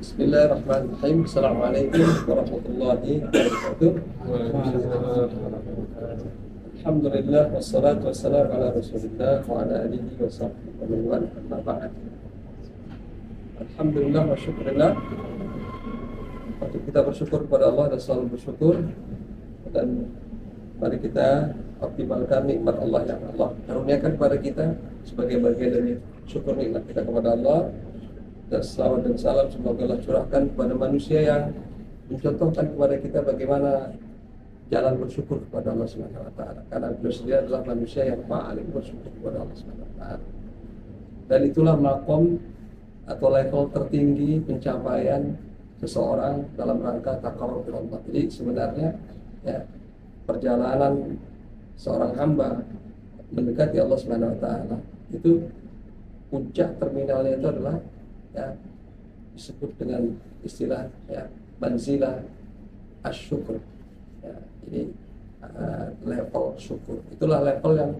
Bismillahirrahmanirrahim. Assalamualaikum warahmatullahi wabarakatuh. Alhamdulillah wassalatu wassalamu ala Rasulillah wa ala alihi wa sahbihi wa man amma ba'd. Alhamdulillah wa syukurillah. Patut kita bersyukur kepada Allah dan selalu bersyukur, dan mari kita optimalkan nikmat Allah yang Allah karuniakan kepada kita sebagai bagian dari syukur nikmat kita kepada Allah. Dan selawat dan salam semoga Allah curahkan kepada manusia yang mencontohkan kepada kita bagaimana jalan bersyukur kepada Allah Subhanahu wa taala. Karena beliau sendiri adalah manusia yang paling bersyukur kepada Allah Subhanahu wa taala. Dan itulah makom atau level tertinggi pencapaian seseorang dalam rangka taqarrub ila Allah. Jadi sebenarnya ya, perjalanan seorang hamba mendekati Allah Subhanahu wa taala itu puncak terminalnya itu adalah ya, disebut dengan istilah ya, manzilah asyukur ya, jadi level syukur, itulah level yang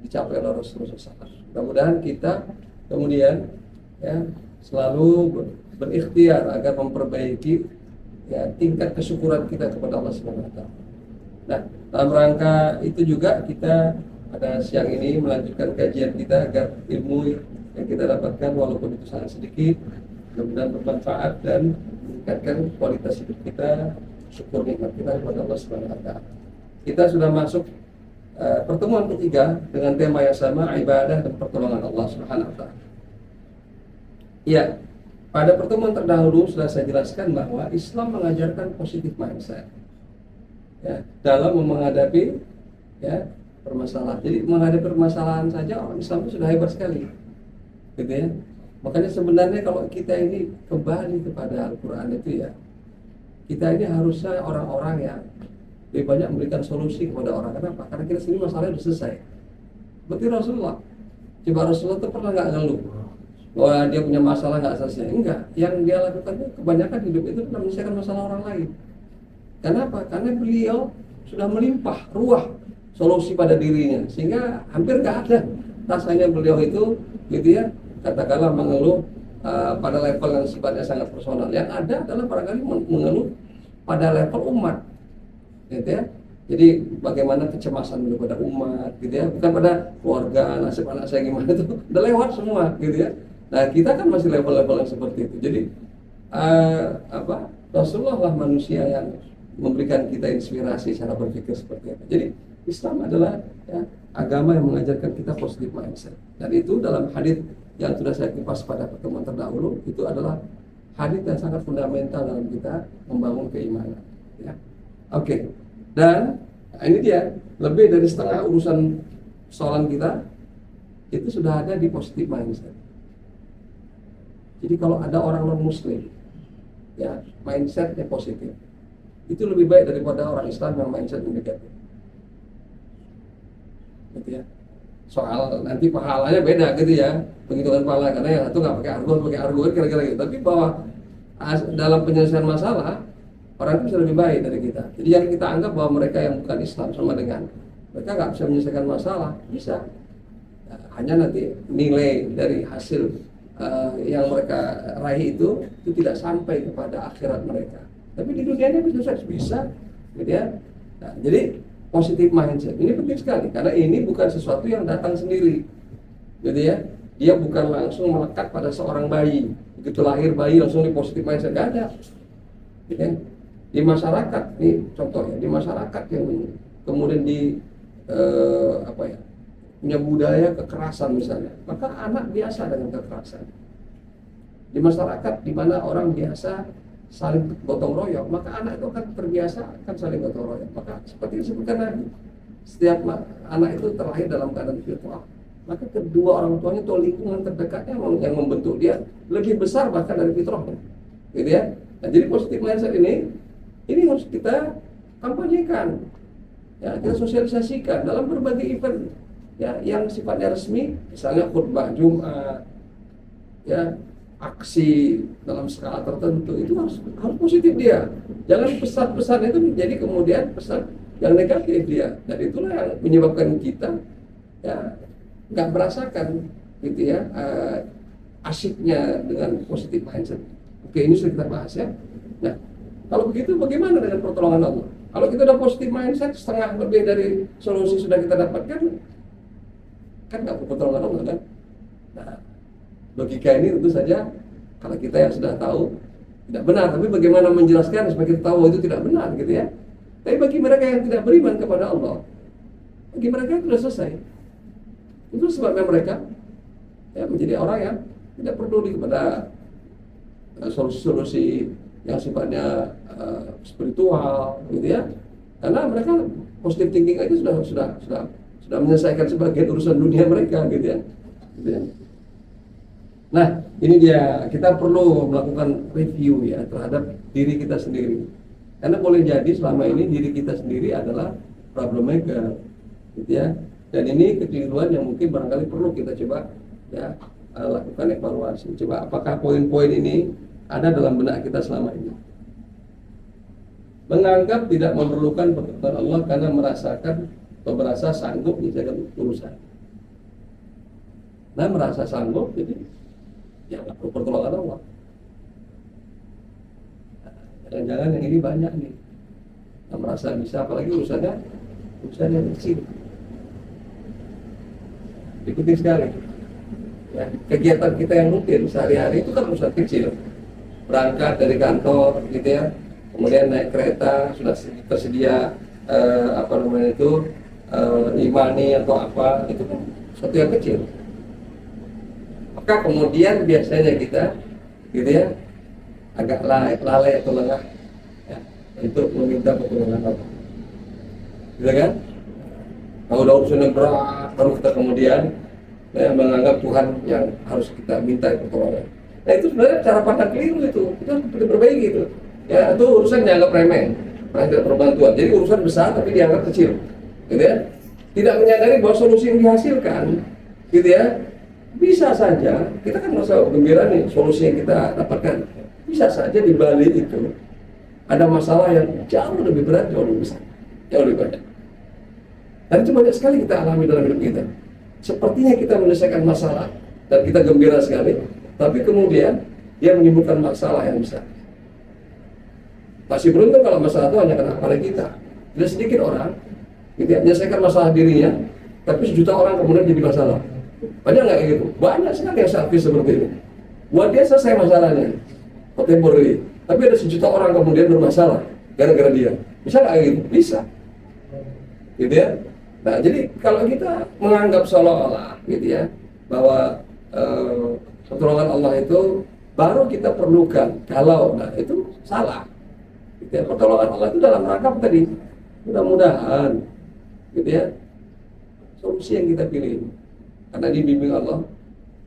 dicapai oleh Rasulullah SAW. Mudah-mudahan kita kemudian ya, selalu berikhtiar agar memperbaiki ya, tingkat kesyukuran kita kepada Allah SWT. Nah, dalam rangka itu juga kita pada siang ini melanjutkan kajian kita agar ilmu yang kita dapatkan walaupun itu sangat sedikit mudah-mudahan bermanfaat dan meningkatkan kualitas hidup kita, syukur nikmat kita kepada Allah Subhanahu wa taala. Kita sudah masuk pertemuan ketiga dengan tema yang sama, ibadah dan pertolongan Allah Subhanahu wa taala. Ya, pada pertemuan terdahulu sudah saya jelaskan bahwa Islam mengajarkan positif mindset ya, dalam menghadapi ya, permasalahan. Jadi menghadapi permasalahan saja orang Islam itu sudah hebat sekali. Gitu ya. Makanya sebenarnya kalau kita ini kembali kepada Al-Quran itu ya, kita ini harusnya orang-orang yang lebih banyak memberikan solusi kepada orang. Kenapa? Karena kita sendiri masalahnya sudah selesai. Berarti Rasulullah, coba Rasulullah itu pernah nggak ngeluh bahwa dia punya masalah nggak selesai? Enggak. Yang dia lakukan itu kebanyakan hidup itu adalah menyelesaikan masalah orang lain. Kenapa? Karena beliau sudah melimpah ruah solusi pada dirinya, sehingga hampir nggak ada rasanya beliau itu gitu ya, katakanlah mengeluh pada level yang sifatnya sangat personal. Yang ada adalah barangkali mengeluh pada level umat, gitu ya. Jadi bagaimana kecemasan beliau pada umat, gitu ya, bukan pada keluarga, nasib anak saya gimana, itu udah lewat semua, gitu ya. Nah kita kan masih level-level yang seperti itu. Jadi Rasulullah lah manusia yang memberikan kita inspirasi cara berpikir seperti apa. Jadi Islam adalah ya, agama yang mengajarkan kita positive mindset. Dan itu dalam hadis yang sudah saya kupas pada pertemuan terdahulu, itu adalah hadis yang sangat fundamental dalam kita membangun keimanan. Ya. Oke. Dan ini dia, lebih dari setengah urusan persoalan kita itu sudah ada di positive mindset. Jadi kalau ada orang non Muslim, ya mindsetnya positif, itu lebih baik daripada orang Islam yang mindset negatif. Gitu ya. Soal nanti pahalanya beda gitu ya, penghitungan pahala, karena yang satu nggak pakai argumen kira-kira gitu. Tapi bahwa dalam penyelesaian masalah orang itu bisa lebih baik dari kita. Jadi yang kita anggap bahwa mereka yang bukan Islam sama dengan mereka nggak bisa menyelesaikan masalah, bisa. Hanya nanti nilai dari hasil yang mereka raih itu tidak sampai kepada akhirat mereka. Tapi di dunia ini bisa, gitu ya. Nah, jadi positive mindset ini penting sekali karena ini bukan sesuatu yang datang sendiri, gitu ya. Dia bukan langsung melekat pada seorang bayi, begitu lahir bayi langsung di positive mindset, nggak ada. Gitu ya. Di masyarakat, nih contohnya di masyarakat yang kemudian punya budaya kekerasan misalnya, maka anak biasa dengan kekerasan. Di masyarakat di mana orang biasa saling gotong royong, maka anak itu akan terbiasa akan saling gotong royong. Maka seperti disebutkan tadi, setiap anak itu terlahir dalam keadaan fitrah, maka kedua orang tuanya atau lingkungan terdekatnya yang membentuk dia lebih besar bahkan dari fitrahnya, gitu ya. Nah, jadi positive mindset ini harus kita kampanyekan, ya, kita sosialisasikan dalam berbagai event, ya, yang sifatnya resmi, misalnya khutbah Jumat, ya, aksi dalam skala tertentu, itu harus positif dia. Jangan pesan-pesan itu menjadi kemudian pesan yang negatif dia. Dan itulah yang menyebabkan kita ya nggak merasakan gitu ya asiknya dengan positif mindset. Oke, ini sudah kita bahas ya. Nah, kalau begitu bagaimana dengan pertolongan Allah? Kalau kita udah positif mindset, setengah lebih dari solusi sudah kita dapatkan, kan nggak perlu pertolongan Allah kan? Nah, logika ini tentu saja kalau kita yang sudah tahu tidak benar, tapi bagaimana menjelaskan supaya kita tahu itu tidak benar gitu ya. Tapi bagi mereka yang tidak beriman kepada Allah, bagi mereka itu sudah selesai. Itu sebabnya mereka ya menjadi orang yang tidak peduli kepada solusi-solusi yang sifatnya spiritual gitu ya. Karena mereka positive thinking aja sudah menyelesaikan sebagian urusan dunia mereka gitu ya. Gitu ya. Nah, ini dia, kita perlu melakukan review ya terhadap diri kita sendiri. Karena boleh jadi selama ini diri kita sendiri adalah problem maker, gitu ya. Dan ini kekeliruan yang mungkin barangkali perlu kita coba ya lakukan evaluasi. Coba apakah poin-poin ini ada dalam benak kita selama ini. Menganggap tidak memerlukan pertolongan Allah karena merasakan atau merasa sanggup menjalankan urusan. Nah, merasa sanggup jadi ya nggak perlu pertolongan Allah. Jangan-jangan yang ini banyak nih. Nah, merasa bisa, apalagi urusannya kecil. Ikuti sekali. Ya, kegiatan kita yang rutin sehari-hari itu kan urusan kecil. Berangkat dari kantor, gitu ya. Kemudian naik kereta sudah tersedia imani atau apa, itu kan sesuatu yang kecil. Maka kemudian biasanya kita gitu ya agak lalai atau lengah ya, untuk meminta pertolongan Allah. Gitu kan? Kalau udah urusan berat, baru kita kemudian menganggap Tuhan yang harus kita minta pertolongan. Nah, itu sebenarnya cara pandang keliru itu harus diperbaiki itu. Ya, itu urusan dianggap remeh, tidak perlu bantuan. Jadi urusan besar tapi dianggap kecil, gitu ya. Tidak menyadari bahwa solusi yang dihasilkan, gitu ya, bisa saja kita kan merasa gembira nih solusi yang kita dapatkan. Bisa saja di balik itu ada masalah yang jauh lebih berat, jauh lebih besar, jauh lebih banyak. Dan itu banyak sekali kita alami dalam hidup kita. Sepertinya kita menyelesaikan masalah dan kita gembira sekali, tapi kemudian dia menimbulkan masalah yang besar. Masih beruntung kalau masalah itu hanya kena pada kita. Tidak sedikit orang gitu ya, menyelesaikan masalah dirinya, tapi sejuta orang kemudian jadi masalah. Banyak nggak gitu? Banyak sekali yang selfish seperti ini. Buat dia selesai masalahnya, temporary. Tapi ada sejuta orang kemudian bermasalah gara-gara dia. Bisa nggak gitu? Bisa. Gitu ya. Nah, jadi kalau kita menganggap seolah-olah gitu ya bahwa pertolongan Allah itu baru kita perlukan kalau itu salah. Gitu ya. Pertolongan Allah itu dalam rangka tadi mudah-mudahan gitu ya solusi yang kita pilih karena dibimbing Allah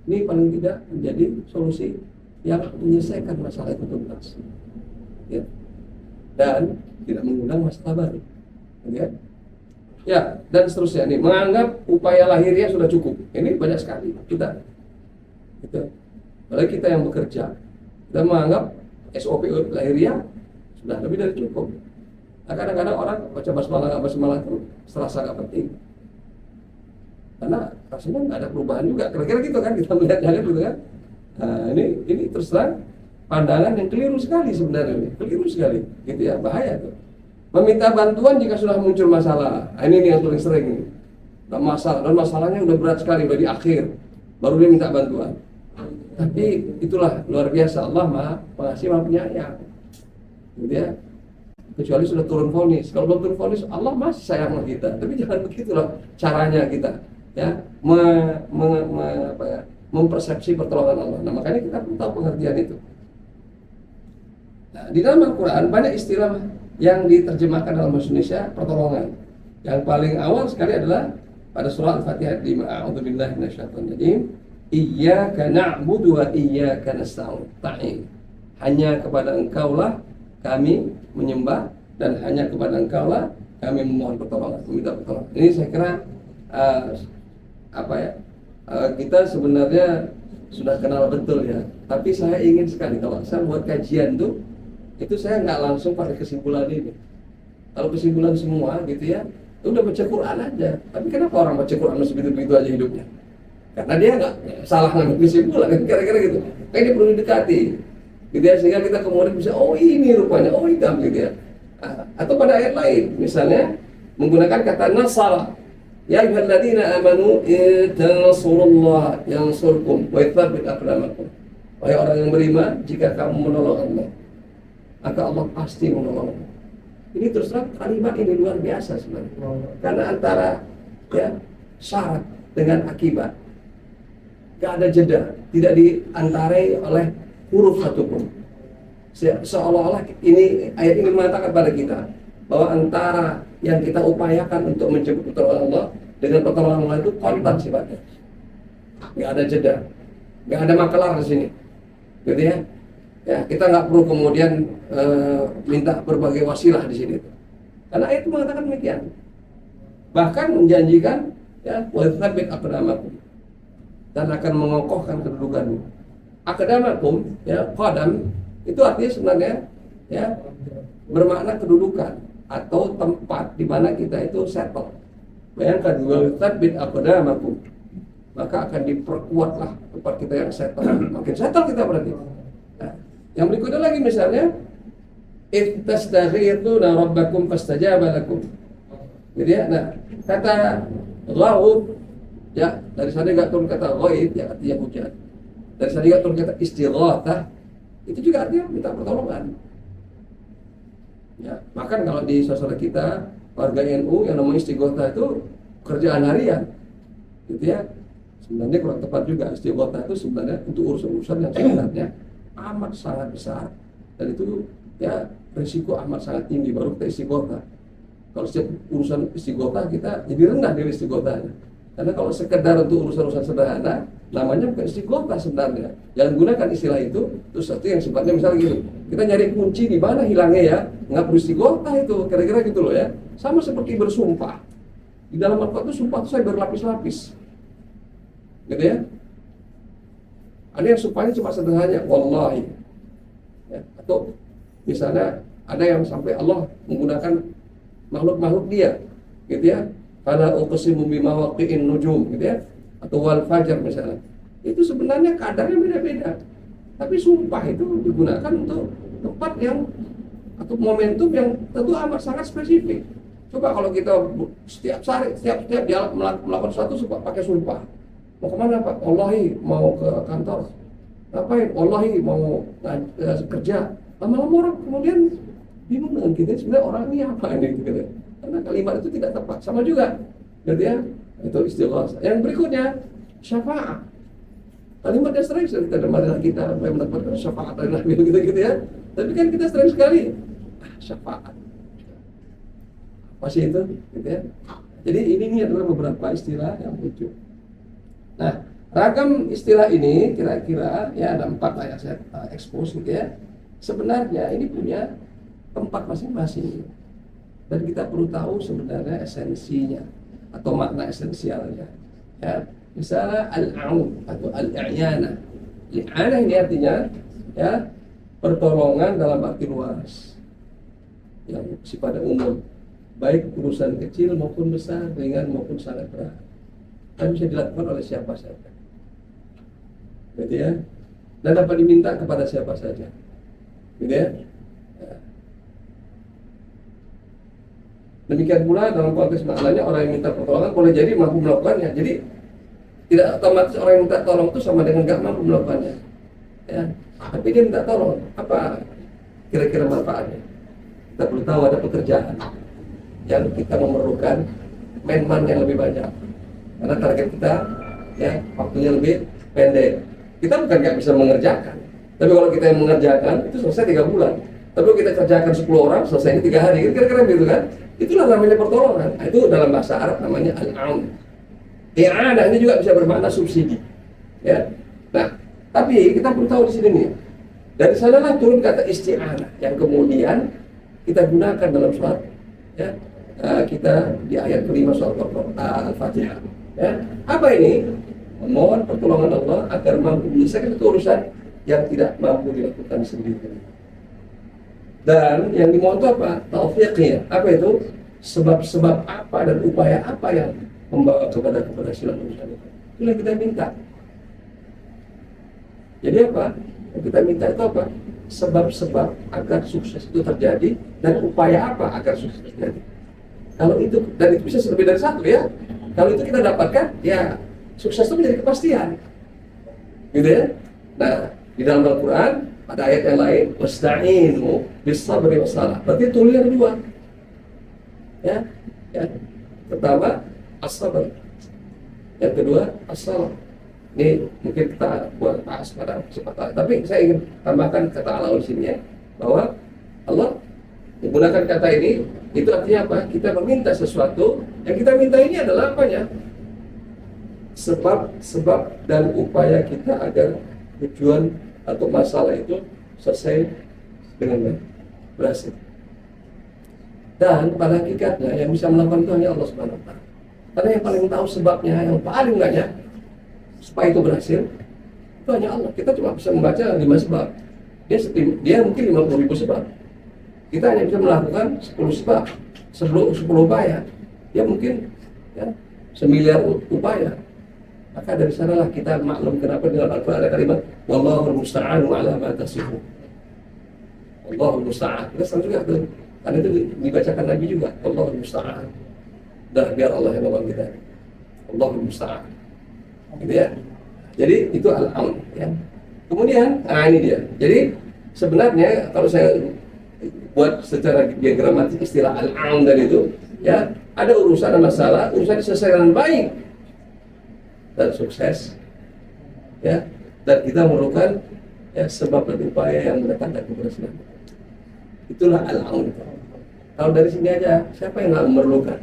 ini paling tidak menjadi solusi yang menyelesaikan masalah itu tuntas ya. Dan tidak mengundang masalah baru ya. Ya, dan seterusnya nih, menganggap upaya lahiriah sudah cukup. Ini banyak sekali kita gitu. Apalagi kita yang bekerja, kita menganggap SOP lahiriah sudah lebih dari cukup. Nah, kadang-kadang orang baca basmalah itu serasa nggak penting, karena rasanya nggak ada perubahan juga. Kira-kira gitu kan kita melihatnya gitu kan. Nah, ini terus terang pandangan yang keliru sekali sebenarnya, keliru sekali, gitu ya, bahaya tuh. Meminta bantuan jika sudah muncul masalah. Nah, ini yang paling sering nih. Dan masalahnya udah berat sekali, udah di akhir, baru dia minta bantuan. Tapi itulah luar biasa, Allah Maha Pengasih, Maha Penyayang. Gitu ya. Kecuali sudah turun vonis. Kalau belum turun vonis, Allah masih sayang sama kita. Tapi jangan begitulah caranya kita, ya, mempersepsi pertolongan Allah. Nah, makanya kita perlu tahu pengertian itu. Nah, di dalam Al-Quran banyak istilah yang diterjemahkan dalam bahasa Indonesia pertolongan. Yang paling awal sekali adalah pada surah Al-Fatihah 5. A'udzubillahi minasyaitonir rajim. Iyyaka na'budu wa iyyaka nasta'in. Hanya kepada Engkaulah kami menyembah dan hanya kepada Engkaulah kami memohon pertolongan, meminta pertolongan. Ini saya kira kita sebenarnya sudah kenal betul ya. Tapi saya ingin sekali kalau saya buat kajian tuh, itu saya nggak langsung pakai kesimpulan ini. Kalau kesimpulan semua gitu ya, itu udah baca Quran aja. Tapi kenapa orang baca Quran masih begitu-begitu aja hidupnya? Karena dia nggak salah ngambil kesimpulan, kira-kira gitu. Kayak dia perlu didekati. gitu ya, sehingga kita kemudian bisa oh ini rupanya, oh itu gitu ya. Atau pada ayat lain misalnya menggunakan kata nasara, ya ayyuhalladzina amanu tansurullah yansurkum wa yuthabbit aqdamakum. Wahai orang yang beriman, jika kamu menolong Allah, maka Allah pasti menolongmu. Ini terus terang kalimat ini luar biasa sebenarnya. Karena antara ya syarat dengan akibat gak ada jeda, tidak diantarai oleh huruf satupun. Seolah-olah ini ayat ini mengatakan pada kita bahwa antara yang kita upayakan untuk menjemput pertolongan Allah dengan pertolongan Allah itu kontan sifatnya. Gak ada jeda, gak ada makelar di sini, gitu ya. Ya, kita nggak perlu kemudian minta berbagai wasilah di sini, karena ayat itu mengatakan demikian. Bahkan menjanjikan ya wa tsabbit aqdamakum, dan akan mengokohkan kedudukanmu. Aqdamakum ya qadam itu artinya sebenarnya ya bermakna kedudukan atau tempat di mana kita itu settle. Bayangkan wa tsabbit aqdamakum, maka akan diperkuatlah tempat kita yang settle. Makin settle kita berarti. Nah, yang berikutnya lagi misalnya if tastaghithuna rabbakum fastajaba lakum. Jadi ya, nah kata ghaub ya dari sana enggak turun kata ghaib ya artinya hujan. Dari sana enggak turun kata istighatsah, itu juga artinya minta pertolongan. Ya, bahkan kalau di sosial kita warga NU yang namanya istighatsah itu kerjaan harian. Gitu ya. Sebenarnya kurang tepat juga, istighatsah itu sebenarnya untuk urusan-urusan yang sebenarnya amat sangat besar, dan itu ya risiko amat sangat tinggi baru kita istighatsah. Kalau setiap urusan istighatsah kita jadi rendah dari istighatsahnya. Karena kalau sekedar untuk urusan-urusan sederhana namanya bukan istighatsah sebenarnya. Jangan gunakan istilah itu terus satu yang sifatnya misalnya gitu. Kita nyari kunci di mana hilangnya ya, nggak perlu istighatsah itu, kira-kira gitu loh ya. Sama seperti bersumpah. Di dalam Al-Quran itu sumpah itu saya berlapis-lapis. Gitu ya. Ada yang sumpahnya cuma sederhana, wallahi. Ya, atau misalnya ada yang sampai Allah menggunakan makhluk-makhluk dia, gitu ya. Fala uqsimu bimawaqi'in nujum, gitu ya. Atau wal fajar misalnya. Itu sebenarnya kadarnya beda-beda. Tapi sumpah itu digunakan untuk tempat yang atau momentum yang tentu amat sangat spesifik. Coba kalau kita setiap dia melakukan sesuatu pakai sumpah. Mau kemana Pak? Wallahi mau ke kantor. Ngapain? Wallahi mau kerja. Lama-lama orang kemudian bingung dengan kita sebenarnya orang ini apa ini gitu. Karena kalimat itu tidak tepat. Sama juga, gitu ya. Itu istighatsah. Yang berikutnya syafaat. Kalimat yang sering kita dengar kita mendapatkan syafaat dari Nabi gitu ya. Tapi kan kita sering sekali syafaat. Apa sih itu? Gitu ya. Jadi ini adalah beberapa istilah yang lucu. Nah, ragam istilah ini kira-kira ya ada 4 lah yang saya expose gitu ya. Sebenarnya ini punya tempat masing-masing. Dan kita perlu tahu sebenarnya esensinya atau makna esensialnya. Ya, misalnya al-aun atau al-i'yanah. I'yanah ini artinya ya pertolongan dalam arti luas. Yang sifatnya umum, baik urusan kecil maupun besar, ringan maupun sangat berat. Dan bisa dilakukan oleh siapa saja, gitu ya, dan dapat diminta kepada siapa saja, gitu ya. Demikian pula dalam konteks maknanya orang yang minta pertolongan boleh jadi mampu melakukannya. Jadi tidak otomatis orang yang minta tolong itu sama dengan nggak mampu melakukannya, ya. Tapi dia minta tolong, apa kira-kira manfaatnya? Kita perlu tahu ada pekerjaan yang kita memerlukan man yang lebih banyak. Karena target kita ya waktunya lebih pendek. Kita bukan nggak bisa mengerjakan, tapi kalau kita yang mengerjakan itu selesai 3 bulan. Tapi kalau kita kerjakan 10 orang selesainya 3 hari, kira-kira begitu kan? Itulah namanya pertolongan. Itu dalam bahasa Arab namanya al-aun. I'anah ini juga bisa bermakna subsidi. Ya. Nah, tapi kita perlu tahu di sini nih. Dari sanalah turun kata isti'anah yang kemudian kita gunakan dalam surat ya. Kita di ayat kelima surat Al-Fatihah. Ya, apa ini? Memohon pertolongan Allah agar mampu menyelesaikan urusan yang tidak mampu dilakukan sendiri. Dan yang dimohon itu apa? Taufiqnya. Apa itu? Sebab-sebab apa dan upaya apa yang membawa kepada keberhasilan urusan itu. Itu yang kita minta. Jadi apa? Yang kita minta itu apa? sebab-sebab agar sukses itu terjadi dan upaya apa agar sukses terjadi. Kalau itu, dan itu bisa lebih dari satu ya. Kalau itu kita dapatkan, ya sukses itu menjadi kepastian, gitu ya. Nah, di dalam Al-Quran ada ayat yang lain, wasta'inu bis-sabri was-salah. Berarti tool yang kedua, ya. Pertama as-sabr, yang kedua as-salah. Ini mungkin kita buat bahas pada kesempatan, tapi saya ingin tambahkan kata Allah di sini ya, bahwa Allah menggunakan kata ini, itu artinya apa? Kita meminta sesuatu, yang kita minta ini adalah apanya? Sebab dan upaya kita agar tujuan atau masalah itu selesai dengan baik, berhasil. Dan pada hakikatnya yang bisa melakukan itu hanya Allah Subhanahu wa Ta'ala. Karena yang paling tahu sebabnya, yang paling banyak supaya itu berhasil, itu hanya Allah. Kita cuma bisa membaca 5 sebab. Dia mungkin 50.000 sebab. Kita hanya bisa melakukan 10 sebab, 10 upaya. Dia mungkin ya, 1.000.000 upaya. Maka dari sanalah kita maklum kenapa di dalam Al-Quran ada kalimat wallahul musta'anu ala ma tasifun. Wallahul musta'an. Kita selalu juga tuh. Karena itu dibacakan Nabi juga, wallahul musta'an. Dah biar Allah yang nolong kita. Wallahul musta'an. Gitu ya. Jadi itu al-aun ya. Kemudian, ini dia. Jadi sebenarnya kalau saya buat secara diagramatik istilah al-aun dari itu, ya ada urusan dan masalah, urusan diselesaikan baik dan sukses, ya, dan kita memerlukan ya sebab dan upaya yang mendatangkan keberhasilan. Itulah al-aun. Kalau dari sini aja, siapa yang nggak memerlukan?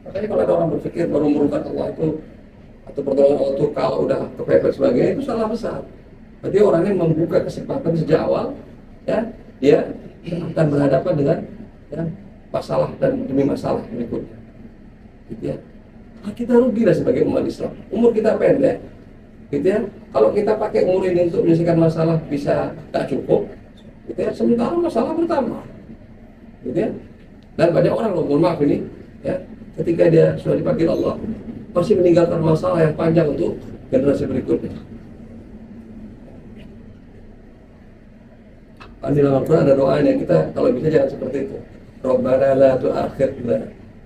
Makanya kalau ada orang berpikir baru memerlukan Allah itu atau pertolongan Allah itu kalau udah kepepet sebagainya, itu salah besar. Berarti orangnya membuka kesempatan sejak awal, ya, dia akan berhadapan dengan ya, masalah dan demi masalah berikutnya. Gitu ya. Nah, kita rugi lah sebagai umat Islam. Umur kita pendek, gitu ya. Kalau kita pakai umur ini untuk menyelesaikan masalah bisa tak cukup, gitu ya. Sementara masalah bertambah, gitu ya. Dan banyak orang loh, mohon maaf ini, ya, ketika dia sudah dipanggil Allah, pasti meninggalkan masalah yang panjang untuk generasi berikutnya. Di dalam Al-Quran ada doanya, kita kalau bisa jangan seperti itu. Rabbana la tu'akhidna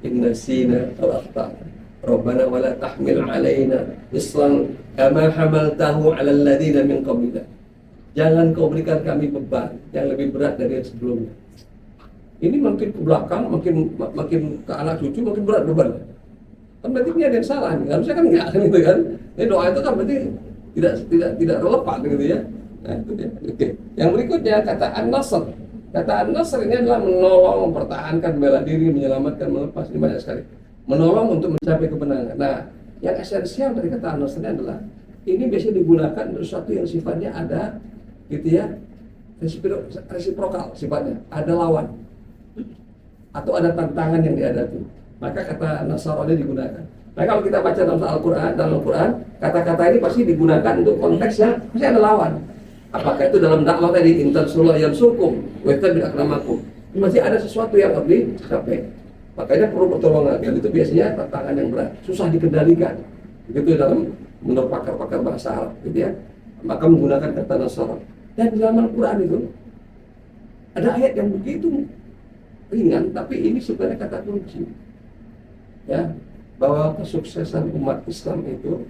in nasina aw akhtana. Rabbana wa la tahmil 'alaina isran kama hamaltahu 'alal ladzina min qablina. Jangan kau berikan kami beban yang lebih berat dari yang sebelumnya. Ini makin ke belakang, makin ke anak cucu makin berat beban. Kan berarti ini ada yang salah nih. Harusnya kan enggak gitu kan. Ini doa itu kan berarti tidak relevan gitu ya. Nah, itu dia. Oke. Yang berikutnya kata an-nasr. Kata an-nasr ini adalah menolong, mempertahankan, bela diri, menyelamatkan, melepas, ini banyak sekali. Menolong untuk mencapai kemenangan. Nah, yang esensial dari kata an-nasr ini adalah ini biasanya digunakan untuk sesuatu yang sifatnya ada gitu ya, resiprokal sifatnya, ada lawan atau ada tantangan yang dihadapi. Maka kata nasr ini digunakan. Nah, kalau kita baca dalam Al-Quran, kata-kata ini pasti digunakan untuk konteks yang pasti ada lawan. Apakah itu dalam dakwah tadi, intansullah yansurkum wa yattabi' akramakum. Masih ada sesuatu yang harus dicapai. Makanya perlu pertolongan. Dan itu biasanya tantangan yang berat, susah dikendalikan. Begitu dalam menurut pakar-pakar bahasa Arab, gitu ya. Maka menggunakan kata nasr. Dan di dalam Al-Quran itu ada ayat yang begitu ringan, tapi ini sebenarnya kata kunci. Ya, bahwa kesuksesan umat Islam itu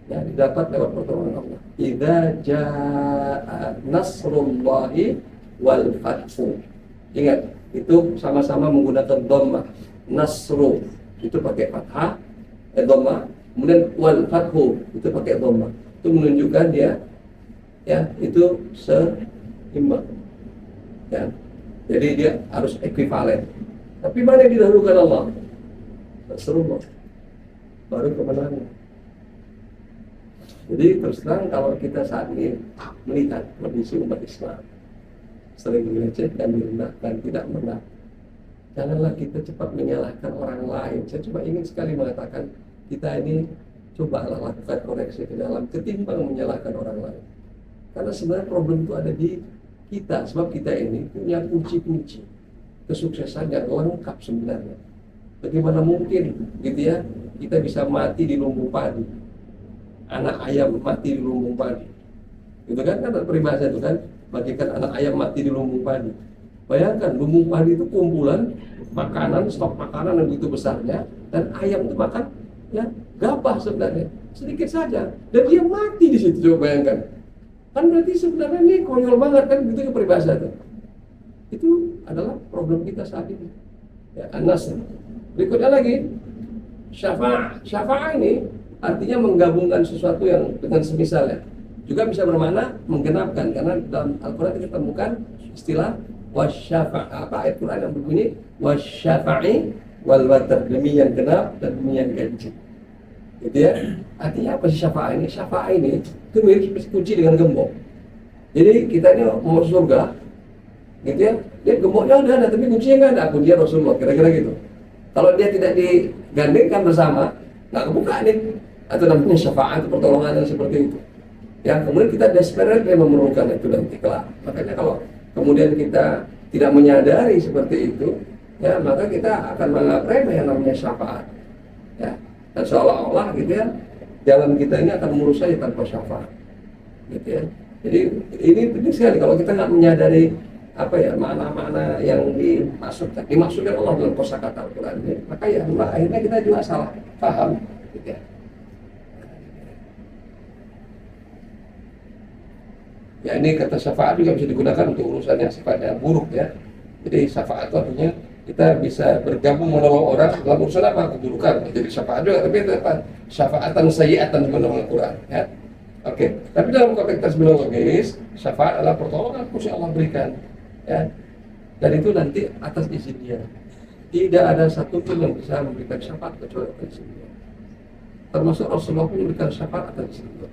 ya didapat lewat pertolongan Allah. Idza jaa nasrullahi wal fathu. Ingat, itu sama-sama menggunakan dhammah. Nasru itu pakai fathah, dhammah. Kemudian wal fathu itu pakai dhammah. Itu menunjukkan dia ya itu seimbang. Ya. Jadi dia harus ekuivalen. Tapi mana yang didahulukan Allah? Nasrullah. Baru kemenangan. Jadi terus terang kalau kita saat ini melihat kondisi umat Islam sering dilecehkan, direndahkan, tidak menang, janganlah kita cepat menyalahkan orang lain. Saya cuma ingin sekali mengatakan kita ini cobalah lakukan koreksi ke dalam ketimbang menyalahkan orang lain. Karena sebenarnya problem itu ada di kita, sebab kita ini punya kunci-kunci kesuksesan yang lengkap sebenarnya. Bagaimana mungkin gitu ya kita bisa mati di lumbung padi, anak ayam mati di lumbung padi, gitu kan? Kan peribahasa itu kan, bagikan anak ayam mati di lumbung padi. Bayangkan lumbung padi itu kumpulan makanan, stok makanan yang begitu besarnya, dan ayam itu makan ya gabah sebenarnya sedikit saja, dan dia mati di situ. Coba bayangkan, kan berarti sebenarnya ini konyol banget kan, gitu peribahasa itu. Itu adalah problem kita saat ini. Ya, Anas. Berikutnya lagi, syafa'ah. Syafa'ah ini artinya menggabungkan sesuatu yang dengan semisalnya. Juga bisa bermakna menggenapkan, karena dalam Al-Quran kita temukan istilah wasyafa', ayat Quran yang berbunyi wasyafa'i wal watar, demi yang genap dan demi yang ganjil. Gitu ya. Artinya apa sih syafa'ah ini? Syafa'ah ini itu mirip seperti kunci dengan gembok. Jadi kita ini mau surga, gitu ya. Dia gemboknya udah ada, tapi kuncinya nggak ada. Kuncinya Rasulullah, kira-kira gitu. Kalau dia tidak digandengkan bersama, nggak kebuka nih. Atau namanya syafa'ah, itu pertolongan yang seperti itu. Yang kemudian kita desperately memerlukan itu nanti kelak. Makanya kalau kemudian kita tidak menyadari seperti itu, ya maka kita akan menganggap remeh yang namanya syafaat. Ya, dan seolah-olah gitu ya, jalan kita ini akan mulus saja tanpa syafaat. Gitu ya. Jadi ini penting sekali kalau kita nggak menyadari apa ya makna-makna yang dimaksudkan Allah dalam kosakata Al-Quran ini, maka ya akhirnya kita juga salah paham. Gitu ya. Ya ini kata syafaat juga bisa digunakan untuk urusannya sifatnya buruk ya. Jadi syafaat itu artinya kita bisa bergabung menolong orang dalam urusan apa? Keburukan. Jadi syafaat juga, tapi itu apa? Syafaatan sayyi'atan menurut Al-Quran ya. Oke, tapi dalam konteks terminologis, syafaat adalah pertolongan khusus Allah berikan ya. Dan itu nanti atas izin dia. Tidak ada satupun yang bisa memberikan syafaat kecuali atas izin dia. Termasuk Rasulullah pun memberikan syafaat atas izin dia.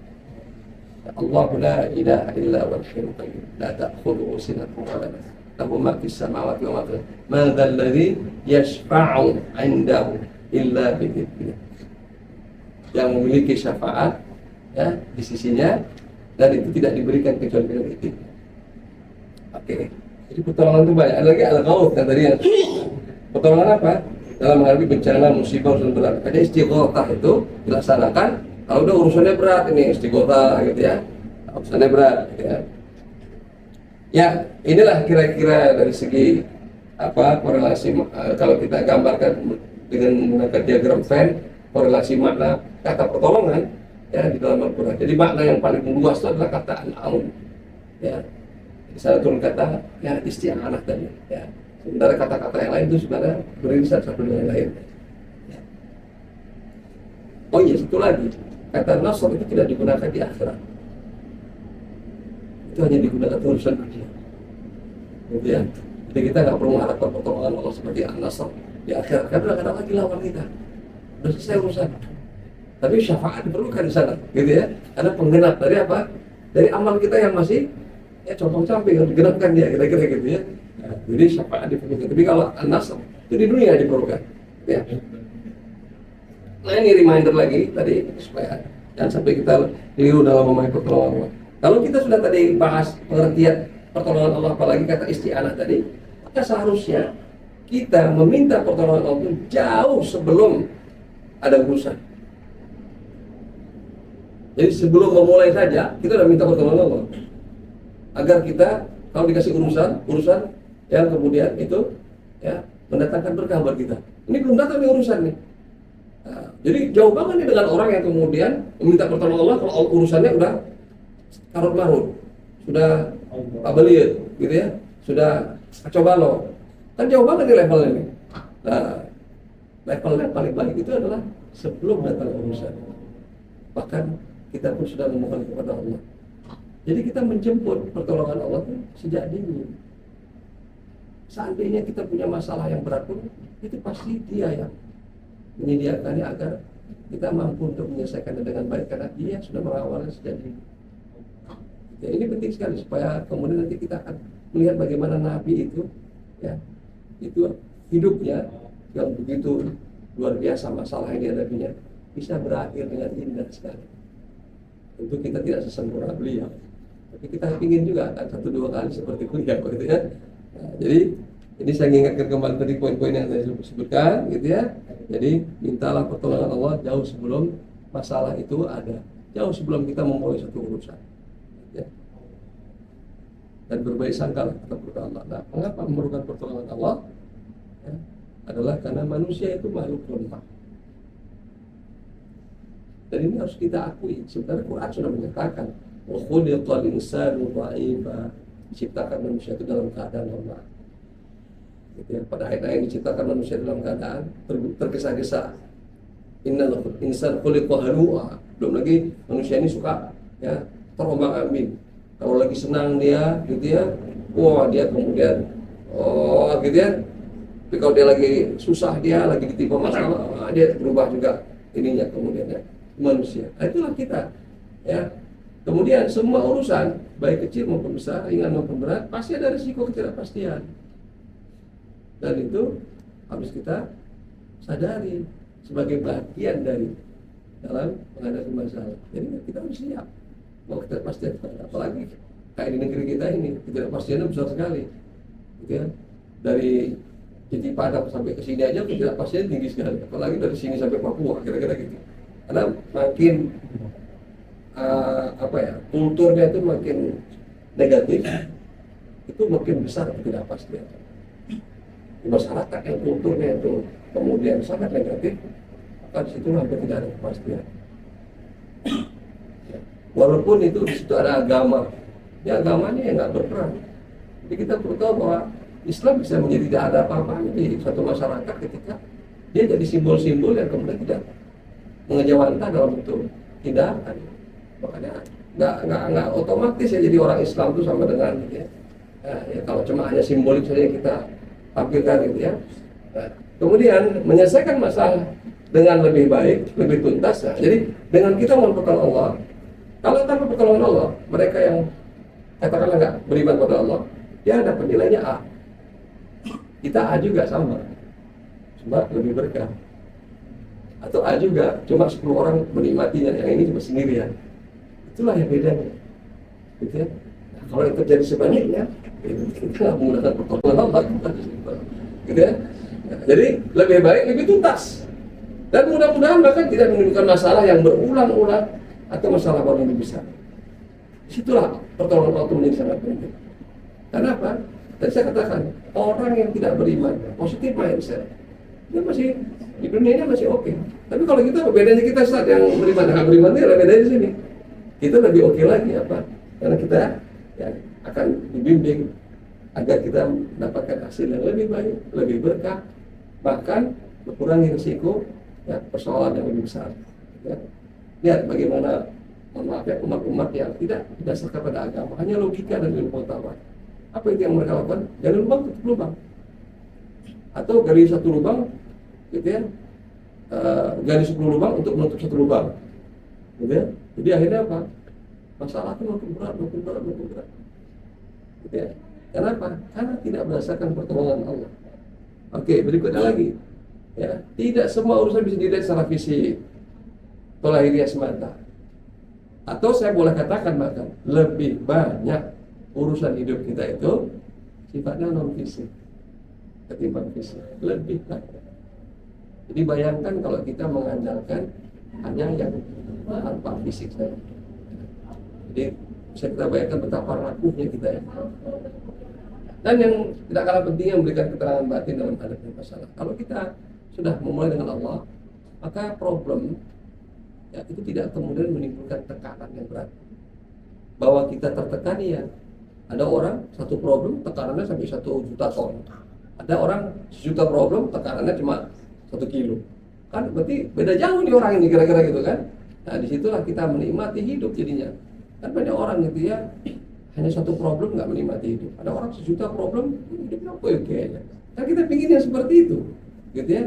Allah la ilaha illa wal hayyul qayyum la ta'khudhuhu sinatun wa la nawm lahu ma fis samawati wa ma fil ardi man dhal ladzi yashfa'u 'indahu illa bi idhnihi, yang memiliki syafaat ya di sisinya dan itu tidak diberikan kecuali dengan izin. Oke, jadi pertolongan itu banyak. Ada lagi al-ghawth kan tadi ya. Pertolongan apa? Dalam menghadapi bencana, musibah, dan berat. Ada istighatsah itu dilaksanakan kalau udah urusannya berat, ini istighatsah gitu ya. Urusannya berat gitu ya. Ya, inilah kira-kira dari segi apa korelasi kalau kita gambarkan dengan menggunakan diagram Venn, korelasi makna kata pertolongan ya di dalam Al-Quran. Jadi makna yang paling luas itu adalah kata al-aun. Ya. Di sana turun kata ya isti'anah tadi ya. Sementara kata-kata yang lain itu sebenarnya beririsan satu dengan yang lain. Ya. Oh iya, satu lagi. Kata nasr itu tidak digunakan di akhirat. Itu hanya digunakan urusan dunia. Gitu ya. Jadi kita nggak perlu mengharapkan pertolongan Allah seperti an-nasr di akhirat. Karena kadang lagi lawan kita. Sudah selesai urusan. Tapi syafaat diperlukan di sana, gitu ya. Karena penggenap dari apa? Dari amal kita yang masih ya compong-camping harus digenapkan dia, kira-kira gitu ya. Nah, jadi syafaat diperlukan. Tapi kalau an-nasr itu di dunia diperlukan. Ya. Nah ini reminder lagi tadi supaya jangan sampai kita keliru dalam memahami pertolongan Allah. Kalau kita sudah tadi bahas pengertian pertolongan Allah, apalagi kata isti'anah tadi, maka seharusnya kita meminta pertolongan Allah itu jauh sebelum ada urusan. Jadi sebelum memulai saja kita sudah minta pertolongan Allah agar kita kalau dikasih urusan yang kemudian itu ya mendatangkan berkah buat kita. Ini belum datang nih urusan nih. Nah, jadi jauh banget nih dengan orang yang kemudian meminta pertolongan Allah kalau urusannya udah karut marut, sudah abaliat gitu ya, sudah kacau balau. Kan jauh banget nih levelnya nih. Nah, level yang paling baik itu adalah sebelum datang urusan. Bahkan kita pun sudah memohon kepada Allah. Jadi kita menjemput pertolongan Allah itu sejak dini. Seandainya kita punya masalah yang berat pun, itu pasti Dia yang menyediakannya agar kita mampu untuk menyelesaikannya dengan baik karena Dia sudah mengawalnya sejak dini. Ya, ini penting sekali supaya kemudian nanti kita akan melihat bagaimana Nabi itu, ya, itu hidupnya yang begitu luar biasa masalah yang dihadapinya bisa berakhir dengan indah sekali. Tentu kita tidak sesempurna beliau, tapi kita ingin juga akan 1-2 kali seperti beliau, gitu ya. Nah, jadi ini saya ingatkan kembali tadi poin-poin yang saya sebutkan, gitu ya. Jadi mintalah pertolongan Allah jauh sebelum masalah itu ada, jauh sebelum kita memulai satu urusan. Ya. dan berbaik sangka kepada Allah. Nah, mengapa memerlukan pertolongan Allah? Ya, adalah karena manusia itu makhluk lemah. Dan ini harus kita akui. Sebenarnya Quran sudah menyatakan, wa khuliqal insanu dha'ifa, diciptakan manusia itu dalam keadaan lemah. Gitu ya. Pada ayat yang diciptakan manusia dalam keadaan tergesa-gesa. Innal insan khuliqa halu'a. Belum lagi manusia ini suka ya terombang-ambing. Kalau lagi senang dia, gitu ya, wah dia kemudian, gitu ya. Tapi kalau dia lagi susah, dia lagi ditimpa masalah, dia berubah juga ininya kemudian ya, manusia. Nah, itulah kita, ya. Kemudian semua urusan, baik kecil maupun besar, ringan maupun berat, pasti ada risiko ketidakpastian. Dan itu harus kita sadari sebagai bagian dari dalam menghadapi masalah. Jadi kita harus siap. Mau ketidakpastian, apalagi kayak di negeri kita ini ketidakpastiannya besar sekali, gitu ya. Dari Titik Padang sampai ke sini aja ketidakpastian tinggi sekali, apalagi dari sini sampai Papua, kira-kira gitu. Karena makin kulturnya itu makin negatif, itu makin besar ketidakpastian. Di masyarakat yang kulturnya itu kemudian sangat negatif, maka di situ hampir tidak ada kepastian. Walaupun itu di situ ada agama, ya agamanya yang nggak berperan. Jadi kita perlu tahu bahwa Islam bisa menjadi tidak ada apa-apanya di satu masyarakat ketika dia jadi simbol-simbol yang kemudian tidak mengejawantah dalam bentuk tindakan. Makanya nggak otomatis ya jadi orang Islam itu sama dengan gitu ya. Ya kalau cuma hanya simbolik saja kita tampilkan gitu ya. Nah, kemudian menyelesaikan masalah dengan lebih baik, lebih tuntas. Ya. Jadi dengan kita mempertolongan Allah. Kalau tanpa pertolongan Allah, mereka yang katakanlah nggak beriman pada Allah, dia dapat nilainya A. Kita A juga sama, cuma lebih berkah. Atau A juga, cuma 10 orang menikmatinya, yang ini cuma sendirian. Itulah yang bedanya. Gitu ya. Nah, kalau itu terjadi sebaliknya, kita nggak menggunakan pertolongan Allah. Gitu ya. Nah, jadi lebih baik, lebih tuntas. Dan mudah-mudahan bahkan tidak menimbulkan masalah yang berulang-ulang atau masalah baru lebih besar. Disitulah pertolongan Allah menjadi sangat penting. Kenapa? Tadi saya katakan, orang yang tidak beriman, positif mindset, dia masih di dunia ini masih oke. Tapi kalau kita bedanya kita saat yang beriman, nggak beriman itu lebih dari sini. Kita lebih oke lagi apa? Karena kita ya, akan dibimbing agar kita mendapatkan hasil yang lebih baik, lebih berkah, bahkan mengurangi risiko ya, persoalan yang lebih besar. Ya. Lihat bagaimana umat-umat yang tidak berdasarkan pada agama, hanya logika dan ilmu pengetahuan. Apa itu yang mereka lakukan? Gali lubang, tutup lubang. Atau gali satu lubang, gitu ya, gali 10 lubang untuk menutup satu lubang, gitu ya. Jadi akhirnya apa? Masalah itu makin berat. Gitu ya. Kenapa? Karena tidak berdasarkan pertolongan Allah. Oke, berikutnya lagi. Ya, tidak semua urusan bisa dilihat secara fisik atau lahiriah semata. Atau saya boleh katakan bahkan lebih banyak urusan hidup kita itu sifatnya non fisik ketimbang fisik, lebih banyak. Jadi bayangkan kalau kita mengandalkan hanya yang tanpa fisik saja. Jadi bisa kita bayangkan betapa rapuhnya kita ya. Dan yang tidak kalah pentingnya memberikan keterangan batin dalam menghadapi masalah. Kalau kita sudah memulai dengan Allah, maka problem ya, itu tidak kemudian menimbulkan tekanan yang berat. Bahwa kita tertekan ya. Ada orang satu problem tekanannya sampai 1 juta ton. Ada orang 1 juta problem tekanannya cuma 1 kilo. Kan berarti beda jauh nih orang ini kira-kira gitu kan. Nah disitulah kita menikmati hidup jadinya. Kan banyak orang gitu ya, hanya satu problem nggak menikmati hidup. Ada orang 1 juta problem hidupnya oke aja. Kan kita pinginnya seperti itu, gitu ya.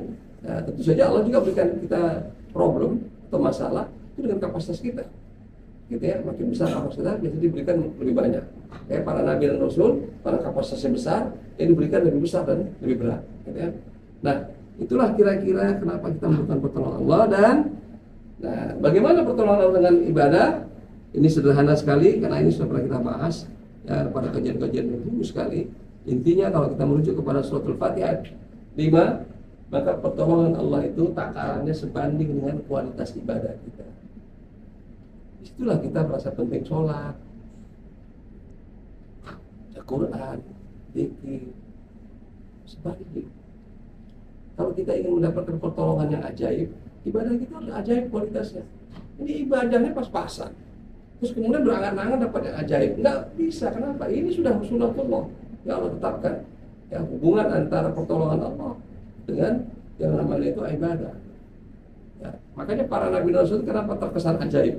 Nah, tentu saja Allah juga berikan kita problem atau masalah itu dengan kapasitas kita, gitu ya. Makin besar kapasitas biasanya diberikan lebih banyak. Kayak para nabi dan rasul, para kapasitasnya besar, yang diberikan lebih besar dan lebih berat, gitu ya. Nah, itulah kira-kira kenapa kita membutuhkan pertolongan Allah. Dan nah, bagaimana pertolongan Allah dengan ibadah? Ini sederhana sekali karena ini sudah pernah kita bahas ya, pada kajian-kajian yang dulu sekali. Intinya kalau kita merujuk kepada suratul Fatihah 5, maka pertolongan Allah itu takarannya sebanding dengan kualitas ibadah kita. Disitulah kita merasa penting sholat. Quran, zikir. Sebaliknya, kalau kita ingin mendapatkan pertolongan yang ajaib, ibadah kita harus ajaib kualitasnya. Ini ibadahnya pas-pasan, terus kemudian berangan-angan dapat yang ajaib. Nggak bisa, kenapa? Ini sudah sunatullah yang Allah tetapkan. Ya, hubungan antara pertolongan Allah dengan yang namanya itu ibadah. Ya, makanya para nabi dan rasul kenapa terkesan ajaib,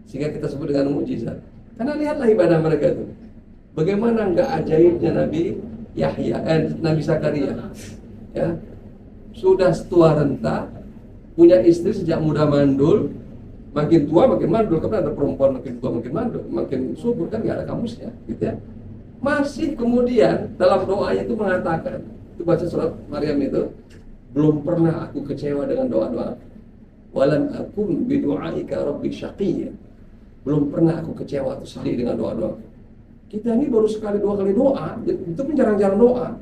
sehingga kita sebut dengan mukjizat. Karena lihatlah ibadah mereka itu. Bagaimana nggak ajaibnya Nabi Yahya, Nabi Zakaria, ya, sudah tua renta, punya istri sejak muda mandul, makin tua makin mandul, karena ada perempuan makin tua makin mandul, makin subur, kan nggak ada kamusnya, gitu ya. Masih kemudian dalam doanya itu mengatakan, itu baca surat Maryam itu, belum pernah aku kecewa dengan doa-doa, walam akun bidu'aika rabbi syaqiyya, belum pernah aku kecewa atau sedih dengan doa-doa. Kita ini baru sekali dua kali doa, itu pun jarang-jarang doa.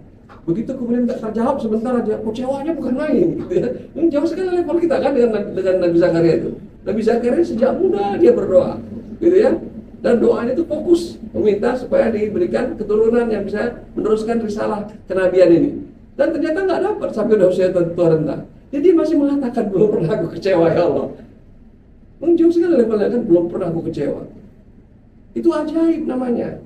Begitu kemudian nggak terjawab sebentar aja, kecewanya bukan main. Gitu ya. Ini jauh sekali level kita kan dengan Nabi Zakaria itu. Nabi Zakaria sejak muda dia berdoa, gitu ya. Dan doanya itu fokus meminta supaya diberikan keturunan yang bisa meneruskan risalah kenabian ini. Dan ternyata nggak dapat sampai udah usia tua renta. Jadi dia masih mengatakan belum pernah aku kecewa ya Allah. Jauh sekali levelnya kan, belum pernah aku kecewa. Itu ajaib namanya.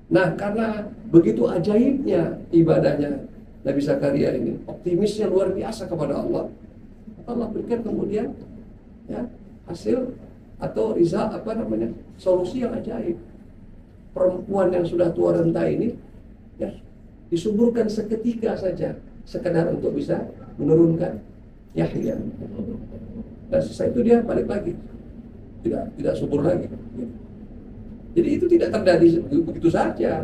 Nah, karena begitu ajaibnya ibadahnya Nabi Zakaria ini, optimisnya luar biasa kepada Allah, Allah berikan kemudian ya hasil atau solusi yang ajaib. Perempuan yang sudah tua renta ini ya disuburkan seketika saja, sekedar untuk bisa menurunkan Yahya. Dan setelah itu dia balik lagi, tidak subur lagi. Jadi itu tidak terjadi begitu saja.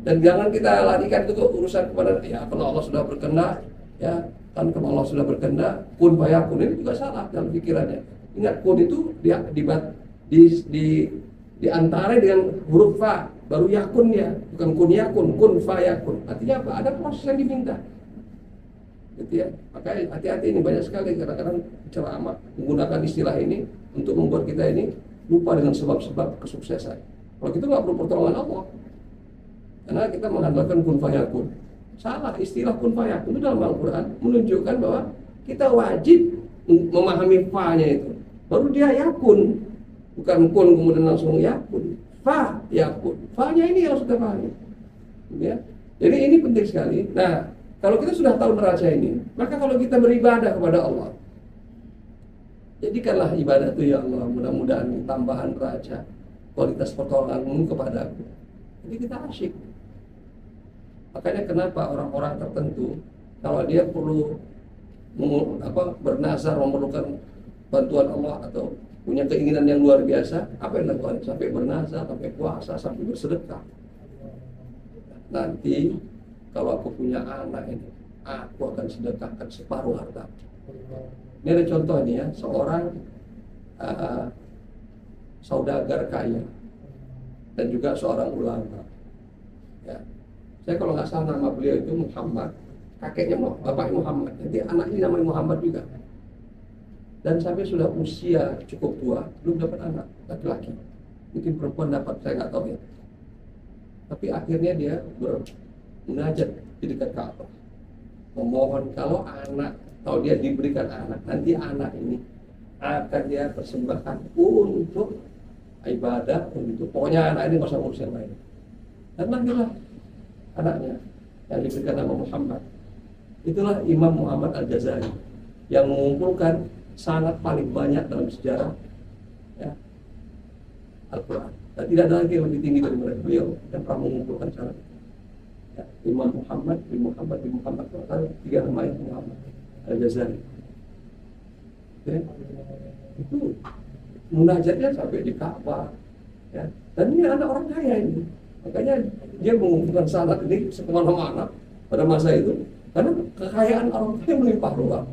Dan jangan kita larikan itu ke urusan kepada ya kalau Allah sudah berkehendak, ya kan kalau Allah sudah berkehendak, kun fayakun, ini juga salah dalam pikirannya. Ingat, kun itu di antara dengan huruf fa, baru yakun ya, bukan kun yakun, kun fayakun. Artinya apa? Ada proses yang diminta. Gitu ya. Makanya hati-hati, ini banyak sekali kadang-kadang ceramah menggunakan istilah ini untuk membuat kita ini lupa dengan sebab-sebab kesuksesan. Kalau kita nggak perlu pertolongan Allah, karena kita mengandalkan kun fayakun. Salah, istilah kun fayakun itu dalam Al-Quran menunjukkan bahwa kita wajib memahami fa-nya itu. Baru dia yakun, bukan kun kemudian langsung yakun. Fa yakun, fa-nya ini harus kita pahami. Ya. Jadi ini penting sekali. Nah, kalau kita sudah tahu neraca ini, maka kalau kita beribadah kepada Allah, jadikanlah ibadah itu ya Allah, mudah-mudahan tambahan neraca kualitas pertolongan-Mu kepadaku. Jadi kita asyik. Makanya kenapa orang-orang tertentu kalau dia perlu bernazar memerlukan bantuan Allah atau punya keinginan yang luar biasa, apa yang dilakukan? Sampai bernazar, sampai puasa, sampai bersedekah. Nanti kalau aku punya anak ini, aku akan sedekahkan separuh harta. Ini ada contoh nih ya, seorang saudagar kaya dan juga seorang ulama. Ya. Saya kalau nggak salah nama beliau itu Muhammad, kakeknya bapaknya Muhammad, jadi anaknya namanya Muhammad juga. Dan sampai sudah usia cukup tua, belum dapat anak laki-laki. Mungkin perempuan dapat, saya nggak tahu ya. Tapi akhirnya dia bermunajat di dekat Ka'bah, memohon kalau dia diberikan anak, nanti anak ini akan dia persembahkan untuk ibadah, untuk pokoknya anak ini nggak usah ngurus yang lain. Dan lahirlah anaknya yang diberikan nama Muhammad. Itulah Imam Muhammad Al-Ghazali yang mengumpulkan sangat paling banyak dalam sejarah ya, Al-Quran. Dan tidak ada lagi yang lebih tinggi dari beliau yang pernah mengumpulkan sangat. Ya, Imam Muhammad bin Muhammad bin Muhammad, tiga nama itu Muhammad Al-Ghazali. Okay. Itu munajatnya sampai di Ka'bah. Ya. Dan ini anak orang kaya ini. Makanya dia mengumpulkan sanad ini kemana-mana pada masa itu. Karena kekayaan orang kaya melimpah ruah.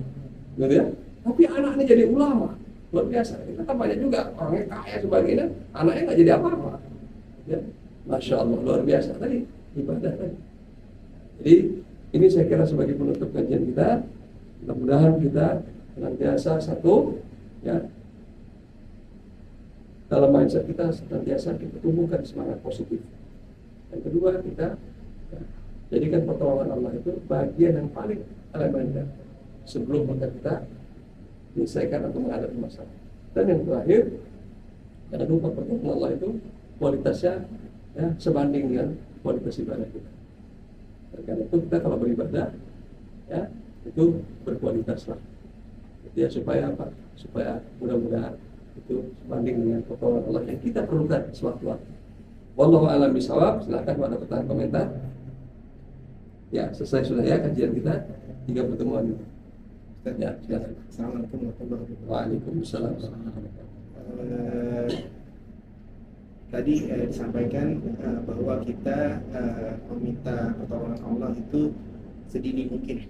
Gitu ya. Tapi anaknya jadi ulama. Luar biasa. Kita kan banyak juga orangnya kaya sebagainya, anaknya nggak jadi apa-apa. Ya. Masya Allah, luar biasa tadi ibadah tadi. Jadi ini saya kira sebagai penutup kajian kita. Mudah-mudahan kita senantiasa satu ya, dalam mindset kita senantiasa kita tumbuhkan semangat positif Yang kedua, kita jadikan pertolongan Allah itu bagian yang paling elementer sebelum kita menyelesaikan atau menghadapi masalah. Dan yang terakhir, jangan lupa pertolongan Allah itu kualitasnya ya sebanding dengan kualitas ibadah kita. Dan karena itu kita kalau beribadah ya itu berkualitas lah. Ya supaya apa? Supaya mudah-mudahan itu sebanding dengan pertolongan Allah yang kita perlukan sewaktu-waktu. Wallahu a'lam bishawab. Silakan pada pertanyaan komentar. Ya, selesai sudah ya kajian kita 3 pertemuan itu. Ya, silakan. Assalamualaikum warahmatullahi wabarakatuh. Waalaikumsalam. Tadi disampaikan bahwa kita meminta pertolongan Allah itu sedini mungkin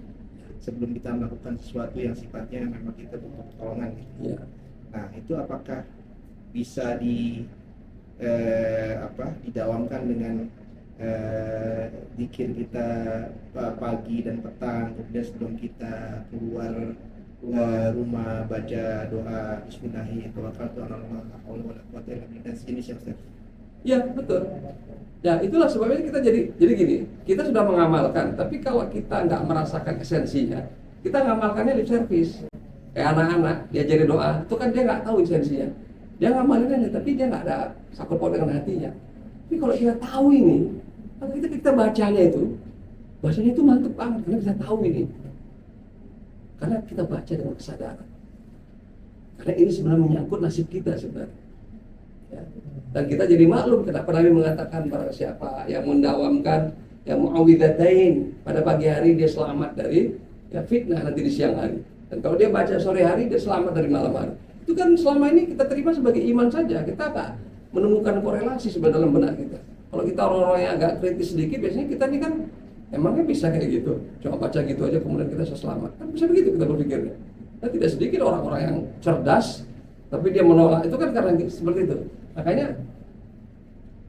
sebelum kita melakukan sesuatu yang sifatnya memang kita butuh pertolongan. Ya. Nah, itu apakah bisa didawamkan dengan zikir kita pagi dan petang, kemudian sebelum kita keluar rumah baca doa bismillahirrahmanirrahim tawakkaltu 'ala Allah la haula wala quwwata illa billah dan sejenis yang Ustaz. Ya, betul. Ya, itulah sebabnya kita jadi gini, kita sudah mengamalkan, tapi kalau kita nggak merasakan esensinya, kita ngamalkannya lip service. Kayak anak-anak, diajari doa, itu kan dia nggak tahu esensinya. Dia ngamalin aja, tapi dia nggak ada sangkut paut dengan hatinya. Tapi kalau kita tahu ini, kalau kita bacanya itu mantep banget, karena kita tahu ini. Karena kita baca dengan kesadaran. Karena ini sebenarnya menyangkut nasib kita sebenarnya. Ya. Dan kita jadi maklum kenapa Nabi mengatakan barang siapa yang mendawamkan yang muawwidzatain pada pagi hari dia selamat dari fitnah nanti di siang hari. Dan kalau dia baca sore hari dia selamat dari malam hari. Itu kan selama ini kita terima sebagai iman saja. Kita nggak menemukan korelasi sebenarnya dalam benak kita. Kalau kita orang-orang yang agak kritis sedikit, biasanya kita ini kan emangnya bisa kayak gitu. Cuma baca gitu aja kemudian kita bisa selamat. Kan bisa begitu kita berpikirnya. Dan tidak sedikit orang-orang yang cerdas tapi dia menolak itu kan karena seperti itu. Makanya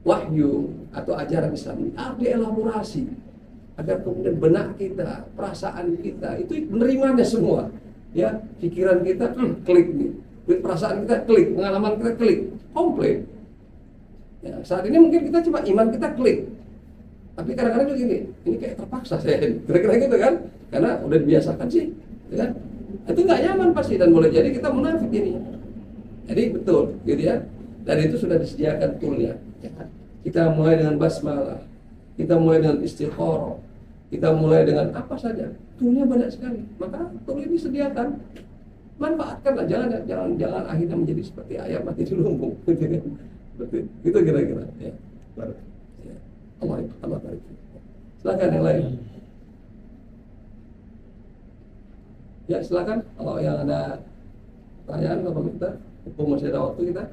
wahyu atau ajaran Islam ini harus dielaborasi agar kemudian benak kita, perasaan kita itu menerimanya semua. Ya, pikiran kita klik nih, perasaan kita klik, pengalaman kita klik, komplit. Ya, saat ini mungkin kita cuma iman kita klik. Tapi kadang-kadang juga gini, ini kayak terpaksa saya kira-kira gitu kan, karena udah dibiasakan sih, ya kan? Itu nggak nyaman pasti dan boleh jadi kita munafik ini. Jadi betul, gitu ya. Dan itu sudah disediakan toolnya. Ya kan? Kita mulai dengan basmalah, kita mulai dengan istikharah, kita mulai dengan apa saja. Toolnya banyak sekali. Maka tool ini sediakan, manfaatkanlah. Jangan akhirnya menjadi seperti ayam mati di lumbung. Gitu kan? Betul. Itu kira-kira. Ya. Ya. Allah barik. Silakan yang lain. Ya silakan. Kalau yang ada pertanyaan atau komentar, mumpung masih ada waktu kita.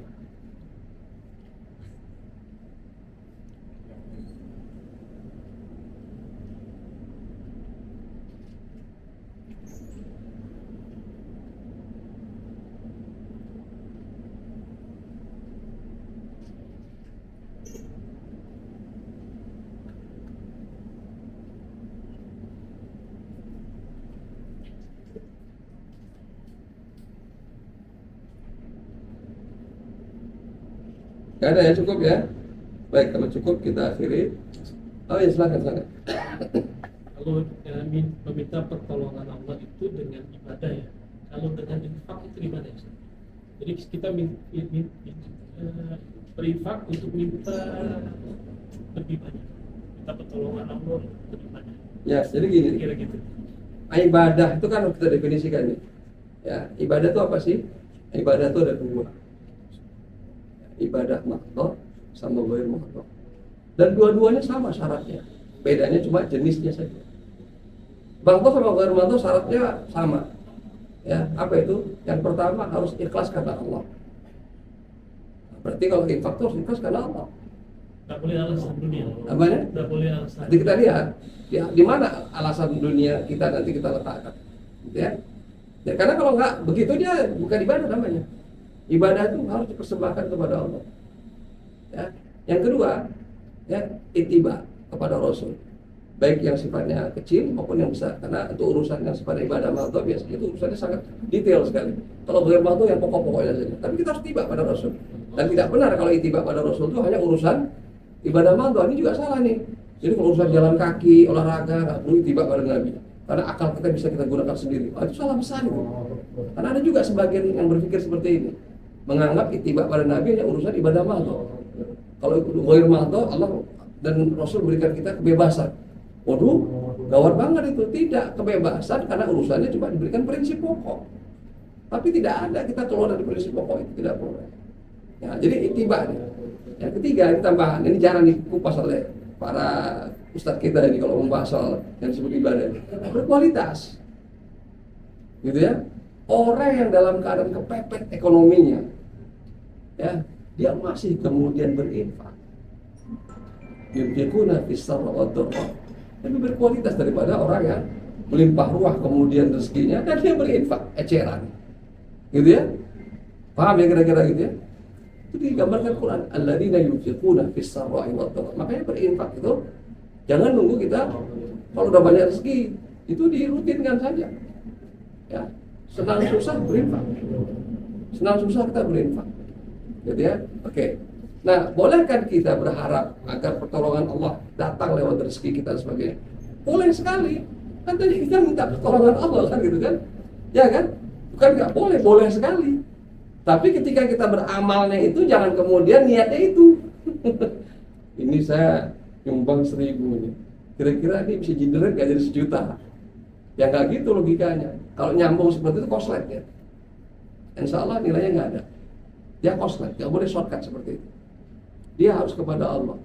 Gak ada ya, cukup ya. Baik, kalau cukup kita akhiri. Oh ya, silakan. Kalau meminta pertolongan Allah itu dengan ibadah ya. Kalau dengan infak itu gimana ya? Jadi kita berinfak untuk minta lebih banyak. Minta pertolongan Allah lebih banyak. Ya, jadi gini. Kira gitu. Ibadah itu kan kita definisikan nih. Ya, ibadah itu apa sih? Ibadah itu ada dua. Ibadah mahdhah sama ghair mahdhah. Dan dua-duanya sama syaratnya. Bedanya cuma jenisnya saja. Mahdhah sama ghair mahdhah syaratnya sama. Ya, apa itu? Yang pertama harus ikhlas karena Allah. Berarti kalau infak itu harus ikhlas karena Allah. Nggak boleh alasan dunia. Apanya? Nggak boleh alasan. Nanti kita lihat ya, di mana alasan dunia kita nanti kita letakkan. Ya. Ya, karena kalau nggak begitu dia bukan ibadah namanya. Ibadah itu harus dipersembahkan kepada Allah. Ya. Yang kedua, ya ittiba kepada Rasul. Baik yang sifatnya kecil maupun yang besar. Karena untuk urusan yang sifatnya ibadah mahdhah biasanya itu urusannya sangat detail sekali. Kalau ghair mahdhah yang pokok-pokoknya saja. Tapi kita harus tiba pada Rasul. Dan tidak benar kalau ittiba pada Rasul itu hanya urusan ibadah madho ini juga salah nih. Jadi kalau urusan jalan kaki, olahraga, nggak perlu ittiba pada Nabi. Karena akal kita bisa kita gunakan sendiri. Itu salah besar itu. Karena ada juga sebagian yang berpikir seperti ini, menganggap ittiba pada Nabi hanya urusan ibadah madho. Kalau ghair madho, Allah dan Rasul berikan kita kebebasan. Waduh, gawat banget itu. Tidak, kebebasan karena urusannya cuma diberikan prinsip pokok. Tapi tidak ada kita keluar dari prinsip pokok itu, tidak boleh. Ya, jadi ittiba nih. Yang ketiga, ini tambahan, ini jarang dikupas oleh para ustadz kita ini kalau membahas soal yang disebut ibadah, berkualitas, gitu ya. Orang yang dalam keadaan kepepet ekonominya, ya, dia masih kemudian berinfak. Yunfiquna fis-sarra wad-dharra, lebih berkualitas daripada orang yang melimpah ruah kemudian rezekinya dan dia berinfak eceran, gitu ya. Paham ya kira-kira gitu ya? Itu digambarkan Quran, alladzina yunfiquna fis-sarra'i wad-dharra. Makanya berinfak itu jangan nunggu kita kalau udah banyak rezeki, itu dirutinkan saja. Ya, senang susah berinfak. Senang susah kita berinfak. Gitu ya. Oke. Nah, bolehkan kita berharap agar pertolongan Allah datang lewat rezeki kita dan sebagainya? Boleh sekali. Kan tadi kita minta pertolongan Allah kan gitu kan? Ya kan? Bukan nggak boleh, boleh sekali. Tapi ketika kita beramalnya itu jangan kemudian niatnya itu. Ini saya nyumbang 1.000 nih. Kira-kira ini bisa jenderal nggak jadi 1 juta? Ya nggak gitu logikanya. Kalau nyambung seperti itu koslet ya. Insya Allah nilainya nggak ada. Dia koslet, nggak boleh shortcut seperti itu. Dia harus kepada Allah.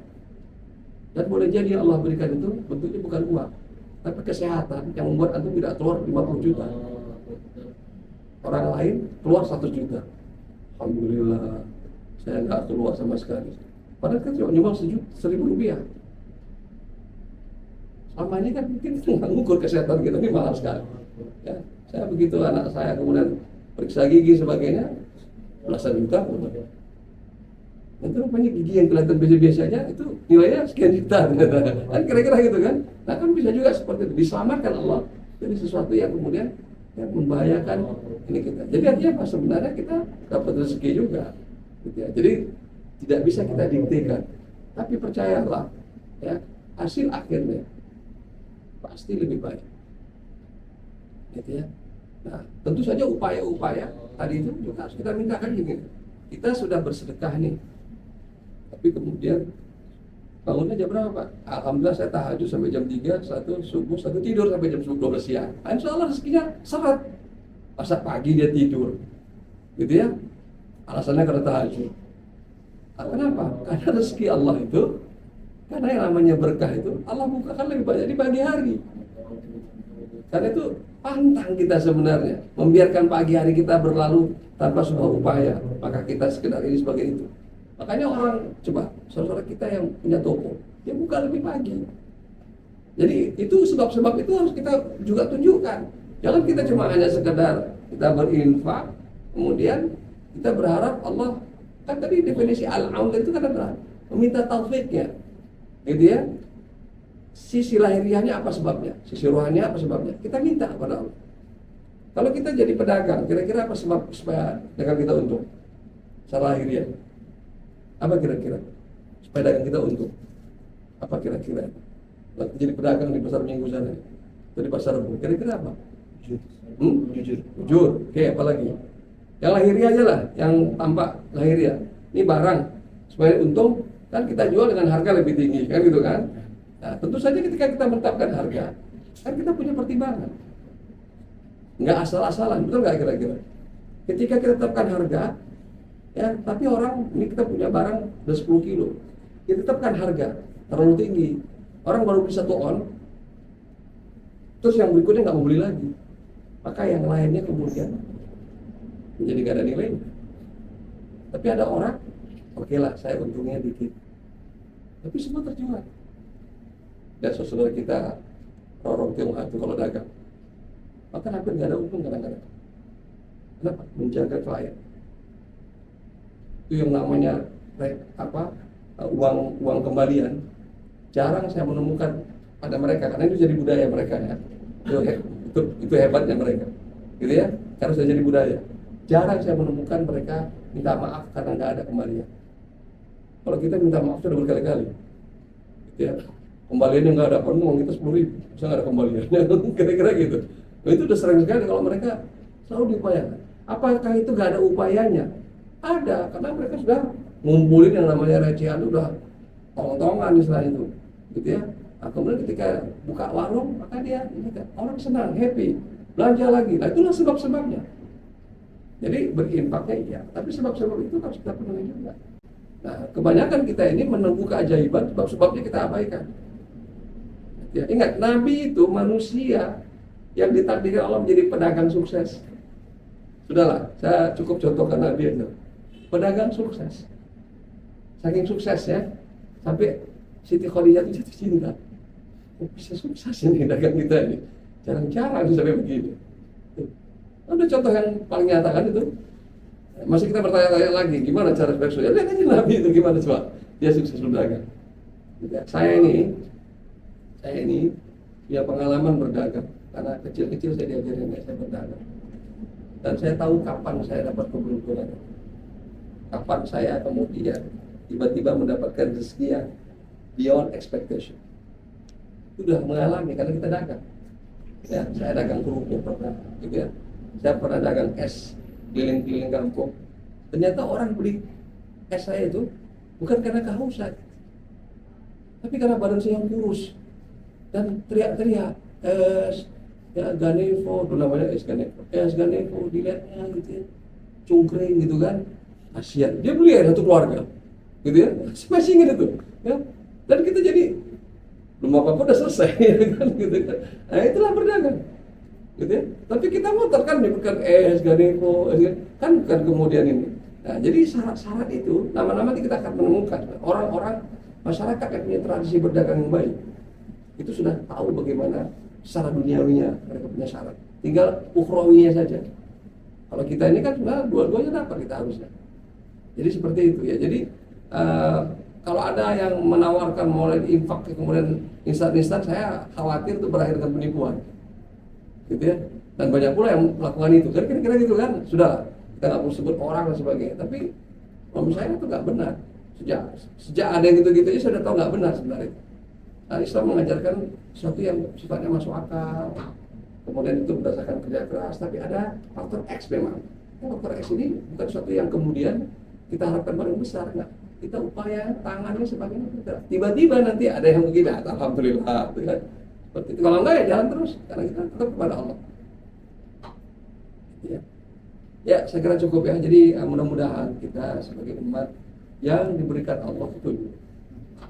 Dan boleh jadi Allah berikan itu bentuknya bukan uang, tapi kesehatan yang membuat antum tidak keluar 50 juta. Orang lain keluar 1 juta. Alhamdulillah, saya nggak keluar sama sekali. Padahal kan cuma nyumbang 1.000 rupiah. Selama ini kan mungkin nggak ngukur kesehatan kita ini mahal sekali. Ya, saya begitu anak saya kemudian periksa gigi sebagainya, belasan juta. Nanti rupanya gigi yang kelihatan biasa-biasa aja itu nilainya sekian juta. Kan kira-kira gitu kan. Nah kan bisa juga seperti itu, diselamatkan Allah dari sesuatu yang kemudian yang membahayakan ini kita. Jadi artinya apa? Sebenarnya kita dapat rezeki juga gitu ya. Jadi tidak bisa kita diktekan, tapi percayalah ya, hasil akhirnya pasti lebih baik gitu ya. Nah tentu saja upaya-upaya tadi itu juga harus kita mintakan gini. Kita sudah bersedekah nih, tapi kemudian bangunnya jam berapa Pak? Alhamdulillah saya tahajud sampai jam 3, satu subuh, satu tidur sampai jam 12 siang. Insya Allah rezekinya seret. Masa pagi dia tidur, gitu ya? Alasannya karena tahajud. Kenapa? Karena rezeki Allah itu, karena yang namanya berkah itu Allah bukakan lebih banyak di pagi hari. Karena itu pantang kita sebenarnya membiarkan pagi hari kita berlalu tanpa sebuah upaya. Maka kita sekedar ini sebagai itu. Makanya orang, coba saudara kita yang punya toko, dia buka lebih pagi. Jadi itu sebab-sebab itu harus kita juga tunjukkan. Jangan kita cuma hanya sekedar kita berinfak, kemudian kita berharap Allah, kan tadi definisi al-aun itu kan berharap meminta taufiknya, gitu ya. Sisi lahiriahnya apa sebabnya? Sisi rohaninya apa sebabnya? Kita minta kepada Allah. Kalau kita jadi pedagang, kira-kira apa sebab supaya dagang kita untung? Secara lahiriah. Apa kira-kira? Supaya dagang kita untung. Apa kira-kira? Waktu jadi pedagang di pasar Minggu sana, atau di pasar Rebo, kira-kira apa? Jujur. Oke, apa lagi? Yang lahiriah aja lah, yang tampak lahiriah. Ini barang, supaya untung, kan kita jual dengan harga lebih tinggi, kan gitu kan? Nah, tentu saja ketika kita menetapkan harga, kan kita punya pertimbangan. Nggak asal-asalan, betul nggak kira-kira? Ketika kita tetapkan harga, ya, tapi orang, ini kita punya barang udah 10 kilo, kita tetapkan harga terlalu tinggi. Orang baru beli 1 on, terus yang berikutnya nggak mau beli lagi. Maka yang lainnya kemudian menjadi nggak ada nilainya. Tapi ada orang, oke lah, saya untungnya dikit, tapi semua terjual. Dan saudara kita orang Tionghoa itu kalau dagang, maka hampir nggak ada untung kadang-kadang. Kenapa? Menjaga klien. Itu yang namanya uang kembalian. Jarang saya menemukan pada mereka, karena itu jadi budaya mereka ya. Itu hebatnya mereka, gitu ya. Karena sudah jadi budaya. Jarang saya menemukan mereka minta maaf karena nggak ada kembalian. Kalau kita minta maaf sudah berkali-kali. Ya, kembaliannya nggak ada penuh, kita 10.000, bisa nggak ada kembaliannya, kira-kira gitu. Nah, itu udah sering sekali kalau mereka selalu diupayakan. Apakah itu nggak ada upayanya? Ada, karena mereka sudah ngumpulin yang namanya recehan, udah tong-tongan istilahnya itu, gitu ya. Nah, kemudian ketika buka warung, maka dia orang senang, happy, belanja lagi. Nah, itulah sebab-sebabnya. Jadi berinfaknya iya, tapi sebab-sebab itu harus kita penuhi juga. Nah, kebanyakan kita ini menunggu keajaiban, sebab-sebabnya kita abaikan. Ya, ingat, Nabi itu manusia yang ditakdirkan Allah menjadi pedagang sukses. Sudahlah, saya cukup contohkan Nabi itu. Pedagang sukses. Saking sukses ya, sampai Siti Khadijah itu jatuh cinta. Oh, bisa sukses ini dagang kita ini. Jarang-jarang sampai begini. Ada contoh yang paling nyata kan itu. Masih kita bertanya-tanya lagi, gimana cara sukses? Ya, lihat aja Nabi itu gimana coba. Dia sukses berdagang. Saya ini punya pengalaman berdagang. Karena kecil-kecil saya diajarin saya berdagang. Dan saya tahu kapan saya dapat keberuntungan. Kapan saya kemudian tiba-tiba mendapatkan rezeki yang beyond expectation. Sudah mengalami karena kita dagang. Ya, saya dagang kerupuk pernah, gitu ya. Saya pernah dagang es keliling-keliling kampung. Ternyata orang beli es saya itu bukan karena kehausan, tapi karena badan saya yang kurus dan teriak-teriak es ya Ganevo, itu namanya es Ganevo, dilihatnya gitu ya, cungkring gitu kan, kasihan. Dia beli ya satu keluarga, gitu ya. Masih ingat itu, ya. Dan kita jadi belum apa-apa udah selesai, ya kan, gitu kan. Nah, itulah berdagang, gitu ya. Tapi kita muter kan, bukan es Ganevo, kan bukan kemudian ini. Nah, jadi syarat-syarat itu lama-lama kita akan menemukan orang-orang masyarakat yang punya tradisi berdagang yang baik. Itu sudah tahu bagaimana secara duniawinya mereka punya syarat. Tinggal ukhrawinya saja. Kalau kita ini kan sebenarnya dua-duanya dapat kita harusnya. Jadi seperti itu ya. Jadi kalau ada yang menawarkan mulai infak kemudian instan-instan, saya khawatir itu berakhir dengan penipuan, gitu ya. Dan banyak pula yang melakukan itu. Kan kira-kira gitu kan. Sudah, kita nggak perlu sebut orang dan sebagainya. Tapi menurut saya itu nggak benar. Sejak ada yang gitu-gitu aja sudah tahu nggak benar sebenarnya. Nah, Islam mengajarkan sesuatu yang sifatnya masuk akal, kemudian itu berdasarkan kerja keras, tapi ada faktor X memang. Faktor X ini bukan sesuatu yang kemudian kita harapkan paling besar, enggak. Kita upaya tangannya sebagainya. Tiba-tiba nanti ada yang begini, alhamdulillah, kan? Seperti itu. Kalau enggak ya jalan terus, karena kita tetap kepada Allah. Ya, saya kira cukup ya. Jadi mudah-mudahan kita sebagai umat yang diberikan Allah petunjuk,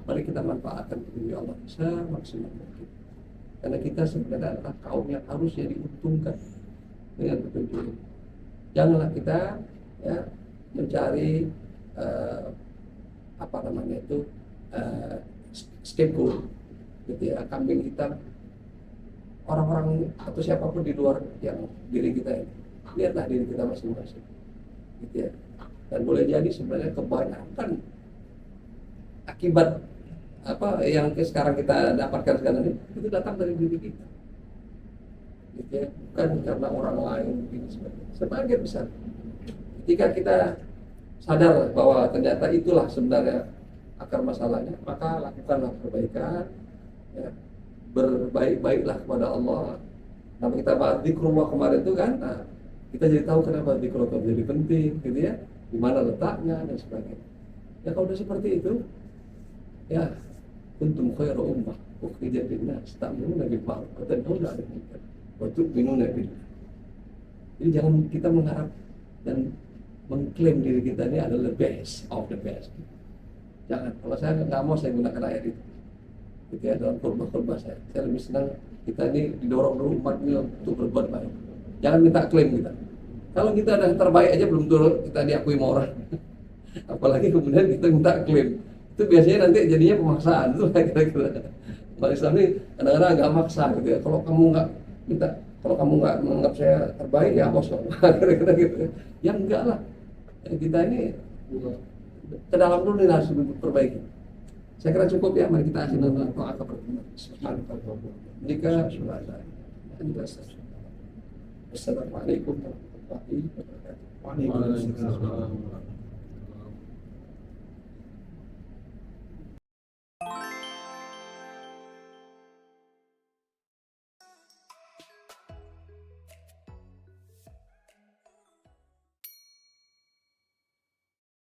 mari kita manfaatkan petunjuk Allah semaksimal mungkin. Karena kita sebenarnya adalah kaum yang harusnya diuntungkan dengan petunjuk ini. Janganlah kita ya mencari scapegoat, gitu ya, kambing hitam orang-orang atau siapapun di luar yang diri kita ini. Lihatlah diri kita masing-masing, gitu ya. Dan boleh jadi sebenarnya kebanyakan akibat apa yang sekarang kita dapatkan sekarang ini itu datang dari diri kita, gitu ya. Bukan karena orang lain, sebagian besar. Ketika kita sadar bahwa ternyata itulah sebenarnya akar masalahnya, maka lakukanlah perbaikan, ya. Berbaik-baiklah kepada Allah. Nah, kita bahas zikrullah kemarin itu kan, nah, kita jadi tahu kenapa zikrullah menjadi penting, gitu ya, di mana letaknya dan sebagainya. Ya kalau udah seperti itu, ya kuntum khairu ummah ukhrijat lin-nas ta'muruna bil ma'ruf wa tanhauna 'anil munkar wa tu'minuna billah. Jadi jangan kita mengharap dan mengklaim diri kita ini adalah the best of the best. Jangan. Kalau saya nggak mau saya gunakan ayat itu. Itu ya dalam khutbah saya. Saya lebih senang kita ini didorong dulu umat ini untuk berbuat baik. Jangan minta klaim kita. Kalau kita ada yang terbaik aja belum tentu kita diakui sama orang. Apalagi kemudian kita minta klaim. Itu biasanya nanti jadinya pemaksaan. Itu kira-kira. Umat Islam ini kadang-kadang agak maksa gitu ya. Kalau kamu nggak minta, kalau kamu nggak menganggap saya terbaik ya kosong. Kira-kira gitu. Ya enggak lah. Kita ini ke dalam dulu nih harus diperbaiki. Saya kira cukup ya. Mari kita akhiri dengan doa kepada jika sudah ada. Assalamualaikum warahmatullahi wabarakatuh. Waalaikumsalam.